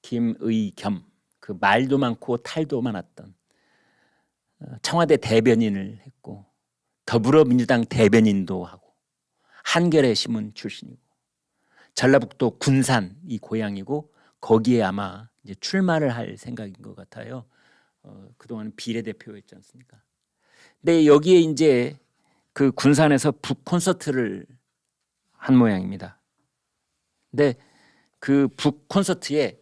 김의겸 그 말도 많고 탈도 많았던 청와대 대변인을 했고 더불어민주당 대변인도 하고 한겨레 신문 출신이고 전라북도 군산 이 고향이고 거기에 아마 이제 출마를 할 생각인 것 같아요. 그동안 비례대표였지 않습니까? 근데 여기에 이제 그 군산에서 북 콘서트를 한 모양입니다. 근데 그 북 콘서트에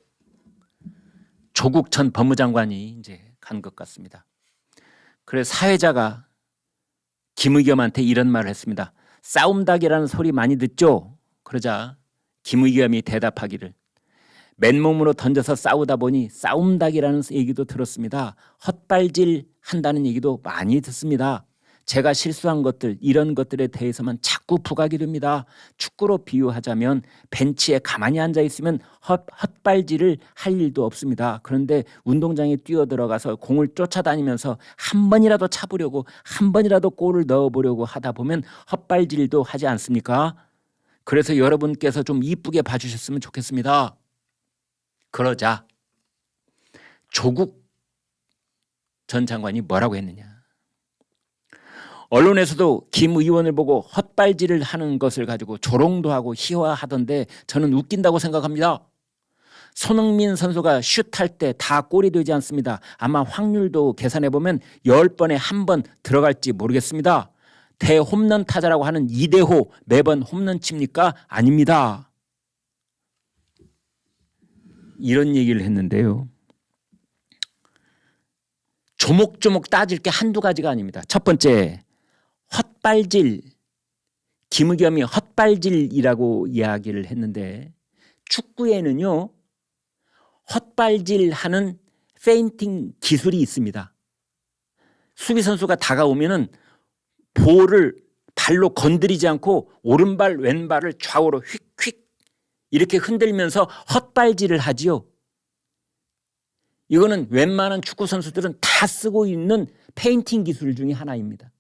조국 전 법무장관이 이제 간 것 같습니다. 그래서 사회자가 김의겸한테 이런 말을 했습니다. 싸움닭이라는 소리 많이 듣죠? 그러자 김의겸이 대답하기를 맨몸으로 던져서 싸우다 보니 싸움닭이라는 얘기도 들었습니다. 헛발질 한다는 얘기도 많이 듣습니다. 제가 실수한 것들 이런 것들에 대해서만 자꾸 부각이 됩니다. 축구로 비유하자면 벤치에 가만히 앉아 있으면 헛발질을 할 일도 없습니다. 그런데 운동장에 뛰어들어가서 공을 쫓아다니면서 한 번이라도 차보려고 한 번이라도 골을 넣어보려고 하다 보면 헛발질도 하지 않습니까? 그래서 여러분께서 좀 이쁘게 봐주셨으면 좋겠습니다. 그러자 조국 전 장관이 뭐라고 했느냐. 언론에서도 김 의원을 보고 헛발질을 하는 것을 가지고 조롱도 하고 희화하던데 저는 웃긴다고 생각합니다. 손흥민 선수가 슛할 때 다 골이 되지 않습니다. 아마 확률도 계산해보면 10번에 한 번 들어갈지 모르겠습니다. 대홈런 타자라고 하는 이대호 매번 홈런 칩니까? 아닙니다. 이런 얘기를 했는데요. 조목조목 따질 게 한두 가지가 아닙니다. 첫 번째, 헛발질, 김의겸이 헛발질이라고 이야기를 했는데 축구에는요 헛발질하는 페인팅 기술이 있습니다. 수비 선수가 다가오면은 볼을 발로 건드리지 않고 오른발 왼발을 좌우로 휙휙 이렇게 흔들면서 헛발질을 하지요. 이거는 웬만한 축구 선수들은 다 쓰고 있는 페인팅 기술 중에 하나입니다.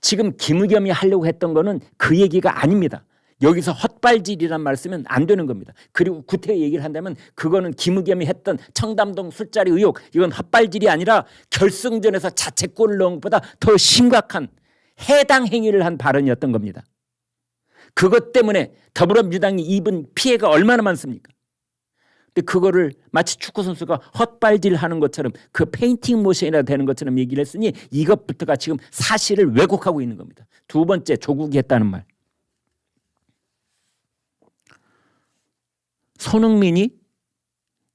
지금 김의겸이 하려고 했던 거는 그 얘기가 아닙니다. 여기서 헛발질이란 말 쓰면 안 되는 겁니다. 그리고 구태 얘기를 한다면 그거는 김의겸이 했던 청담동 술자리 의혹 이건 헛발질이 아니라 결승전에서 자책골을 넣은 것보다 더 심각한 해당 행위를 한 발언이었던 겁니다. 그것 때문에 더불어민주당이 입은 피해가 얼마나 많습니까? 근데 그거를 마치 축구 선수가 헛발질하는 것처럼 그 페인팅 모션이라 되는 것처럼 얘기를 했으니 이것부터가 지금 사실을 왜곡하고 있는 겁니다. 두 번째, 조국이 했다는 말. 손흥민이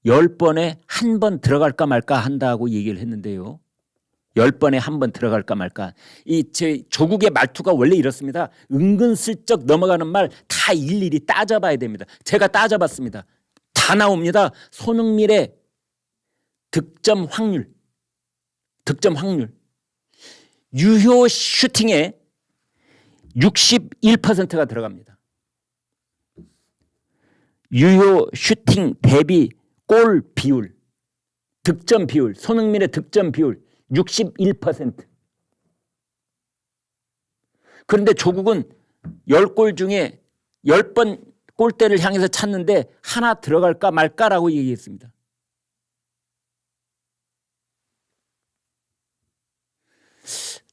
10번에 한 번 들어갈까 말까 한다고 얘기를 했는데요. 10번에 한 번 들어갈까 말까. 제 조국의 말투가 원래 이렇습니다. 은근슬쩍 넘어가는 말 다 일일이 따져봐야 됩니다. 제가 따져봤습니다. 다 나옵니다. 손흥민의 득점 확률 유효 슈팅에 61%가 들어갑니다. 유효 슈팅 대비 골 비율, 득점 비율, 손흥민의 득점 비율 61%. 그런데 조국은 10골 중에 10번 골대를 향해서 찼는데 하나 들어갈까 말까라고 얘기했습니다.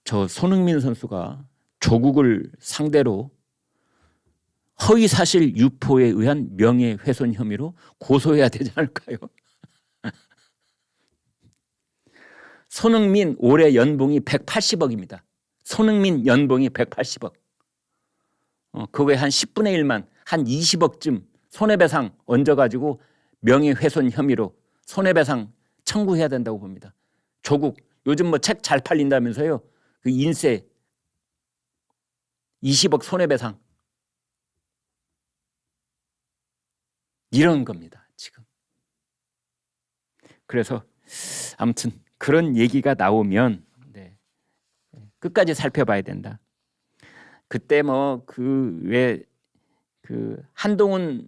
저 손흥민 선수가 조국을 상대로 허위사실 유포에 의한 명예훼손 혐의로 고소해야 되지 않을까요? 손흥민 올해 연봉이 180억입니다. 손흥민 연봉이 180억. 그거에 한 10분의 1만 한 20억쯤 손해배상 얹어가지고 명예훼손 혐의로 손해배상 청구해야 된다고 봅니다. 조국 요즘 뭐 책 잘 팔린다면서요. 그 인세 20억 손해배상 이런 겁니다. 지금. 그래서 아무튼 그런 얘기가 나오면 끝까지 살펴봐야 된다. 그때 뭐 그 한동훈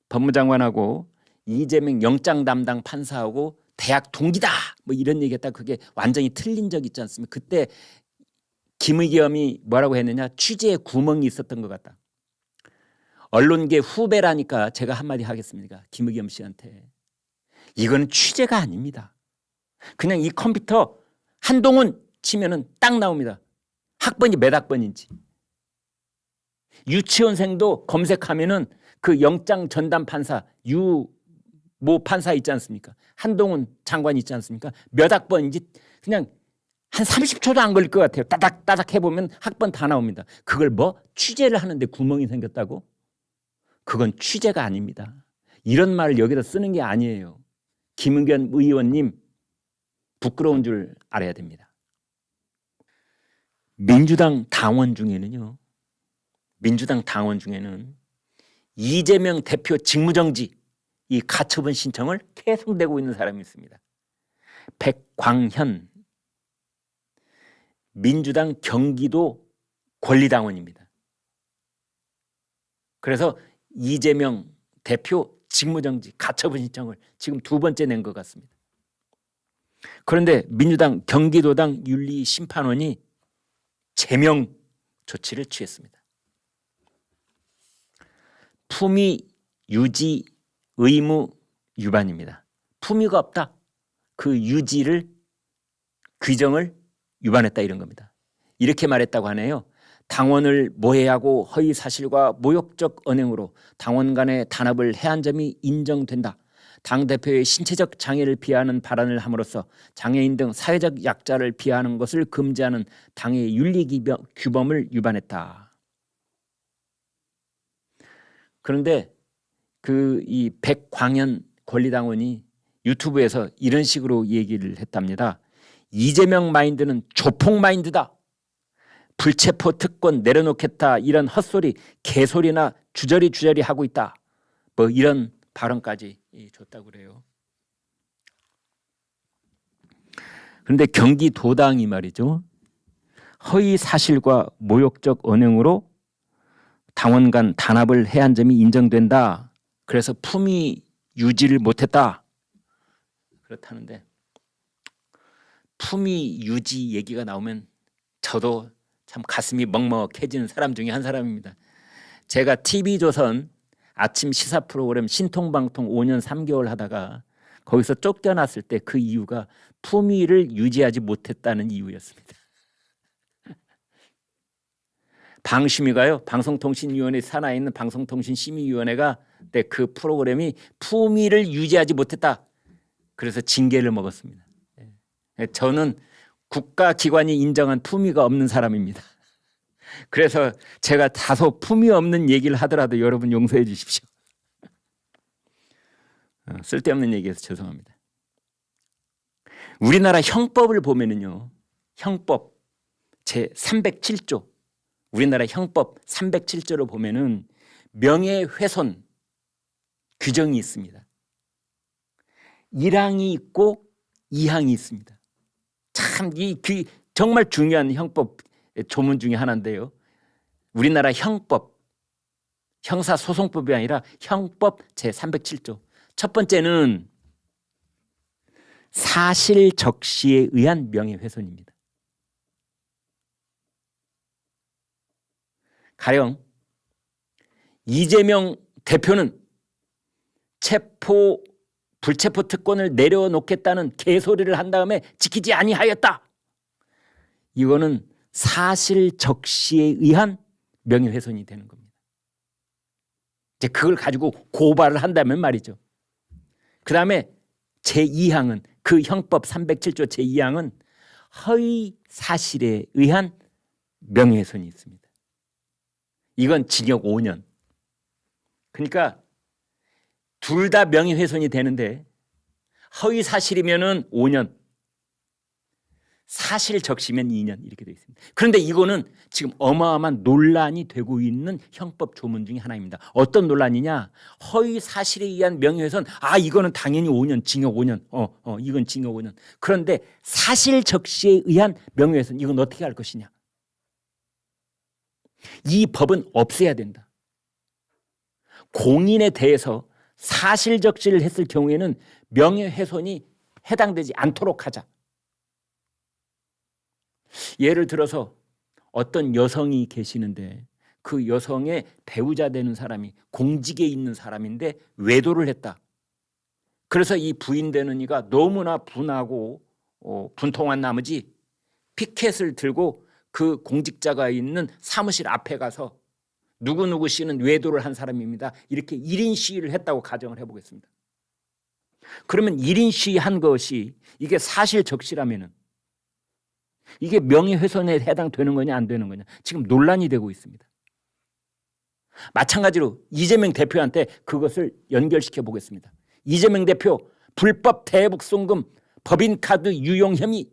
법무장관하고 이재명 영장 담당 판사하고 대학 동기다 뭐 이런 얘기했다. 그게 완전히 틀린 적 있지 않습니까? 그때 김의겸이 뭐라고 했느냐. 취재에 구멍이 있었던 것 같다. 언론계 후배라니까 제가 한마디 하겠습니다. 김의겸 씨한테. 이거는 취재가 아닙니다. 그냥 이 컴퓨터 한동훈 치면은 딱 나옵니다. 학번이 몇 학번인지. 유치원생도 검색하면은 그 영장 전담 판사 모 판사 있지 않습니까? 한동훈 장관 있지 않습니까? 몇 학번인지 그냥 한 30초도 안 걸릴 것 같아요. 따닥따닥 해보면 학번 다 나옵니다. 그걸 뭐 취재를 하는데 구멍이 생겼다고? 그건 취재가 아닙니다. 이런 말을 여기다 쓰는 게 아니에요. 김의겸 의원님 부끄러운 줄 알아야 됩니다. 민주당 당원 중에는 이재명 대표 직무정지 이 가처분 신청을 계속 내고 있는 사람이 있습니다. 백광현 민주당 경기도 권리당원입니다. 그래서 이재명 대표 직무정지 가처분 신청을 지금 2번째 낸 것 같습니다. 그런데 민주당 경기도당 윤리심판원이 제명 조치를 취했습니다. 품위 유지 의무 위반입니다. 품위가 없다. 그 유지를 규정을 위반했다 이런 겁니다. 이렇게 말했다고 하네요. 당원을 모해하고 허위 사실과 모욕적 언행으로 당원 간의 단합을 해한 점이 인정된다. 당대표의 신체적 장애를 비하하는 발언을 함으로써 장애인 등 사회적 약자를 비하하는 것을 금지하는 당의 윤리규범을 위반했다. 그런데 이 백광현 권리당원이 유튜브에서 이런 식으로 얘기를 했답니다. 이재명 마인드는 조폭 마인드다. 불체포 특권 내려놓겠다. 이런 헛소리 개소리나 주저리 하고 있다. 뭐 이런 발언까지 줬다고 그래요. 그런데 경기도당이 말이죠. 허위 사실과 모욕적 언행으로 당원 간 단합을 해한 점이 인정된다. 그래서 품위 유지를 못했다. 그렇다는데 품위 유지 얘기가 나오면 저도 참 가슴이 먹먹해지는 사람 중에 한 사람입니다. 제가 TV조선 아침 시사 프로그램 신통방통 5년 3개월 하다가 거기서 쫓겨났을 때 그 이유가 품위를 유지하지 못했다는 이유였습니다. 방심위가요, 방송통신위원회 산하에 있는 방송통신심의위원회가 그 프로그램이 품위를 유지하지 못했다. 그래서 징계를 먹었습니다. 저는 국가기관이 인정한 품위가 없는 사람입니다. 그래서 제가 다소 품위 없는 얘기를 하더라도 여러분 용서해 주십시오. 쓸데없는 얘기해서 죄송합니다. 우리나라 형법을 보면은요, 형법 제 307조 우리나라 형법 307조를 보면은 명예훼손 규정이 있습니다. 1항이 있고 2항이 있습니다. 참 정말 중요한 형법 조문 중에 하나인데요. 우리나라 형법, 형사소송법이 아니라 형법 제307조. 첫 번째는 사실 적시에 의한 명예훼손입니다. 가령 이재명 대표는 불체포 특권을 내려놓겠다는 개소리를 한 다음에 지키지 아니하였다. 이거는 사실 적시에 의한 명예훼손이 되는 겁니다. 이제 그걸 가지고 고발을 한다면 말이죠. 그 다음에 제2항은 그 형법 307조 제2항은 허위 사실에 의한 명예훼손이 있습니다. 이건 징역 5년. 그러니까 둘 다 명예훼손이 되는데 허위 사실이면은 5년, 사실 적시면 2년 이렇게 되어 있습니다. 그런데 이거는 지금 어마어마한 논란이 되고 있는 형법 조문 중에 하나입니다. 어떤 논란이냐? 허위 사실에 의한 명예훼손. 이거는 당연히 5년, 징역 5년. 이건 징역 5년. 그런데 사실 적시에 의한 명예훼손 이건 어떻게 할 것이냐? 이 법은 없애야 된다. 공인에 대해서 사실 적시를 했을 경우에는 명예훼손이 해당되지 않도록 하자. 예를 들어서 어떤 여성이 계시는데 그 여성의 배우자 되는 사람이 공직에 있는 사람인데 외도를 했다. 그래서 이 부인 되는 이가 너무나 분하고 분통한 나머지 피켓을 들고 그 공직자가 있는 사무실 앞에 가서 누구누구 씨는 외도를 한 사람입니다. 이렇게 1인 시위를 했다고 가정을 해보겠습니다. 그러면 1인 시위한 것이 이게 사실 적시라면은 이게 명예훼손에 해당되는 거냐 안 되는 거냐 지금 논란이 되고 있습니다. 마찬가지로 이재명 대표한테 그것을 연결시켜 보겠습니다. 이재명 대표 불법 대북 송금, 법인카드 유용 혐의,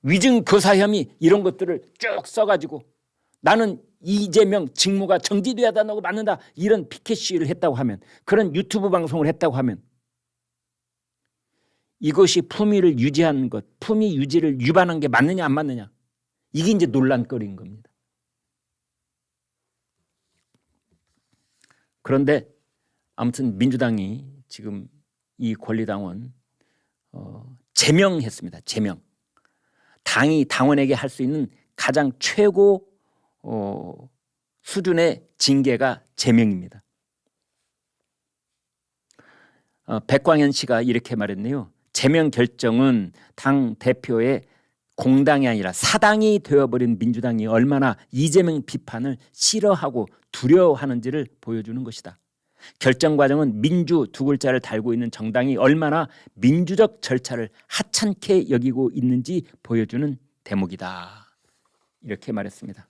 위증교사 혐의 이런 것들을 쭉 써가지고 나는 이재명 직무가 정지돼야 한다고 맞는다 이런 피켓 시위를 했다고 하면 그런 유튜브 방송을 했다고 하면 이것이 품위를 유지한 것, 품위 유지를 위반한 게 맞느냐 안 맞느냐 이게 이제 논란거리인 겁니다. 그런데 아무튼 민주당이 지금 이 권리당원 제명했습니다. 제명. 당이 당원에게 할 수 있는 가장 최고 수준의 징계가 제명입니다. 백광현 씨가 이렇게 말했네요. 제명 결정은 당 대표의 공당이 아니라 사당이 되어버린 민주당이 얼마나 이재명 비판을 싫어하고 두려워하는지를 보여주는 것이다. 결정 과정은 민주 두 글자를 달고 있는 정당이 얼마나 민주적 절차를 하찮게 여기고 있는지 보여주는 대목이다. 이렇게 말했습니다.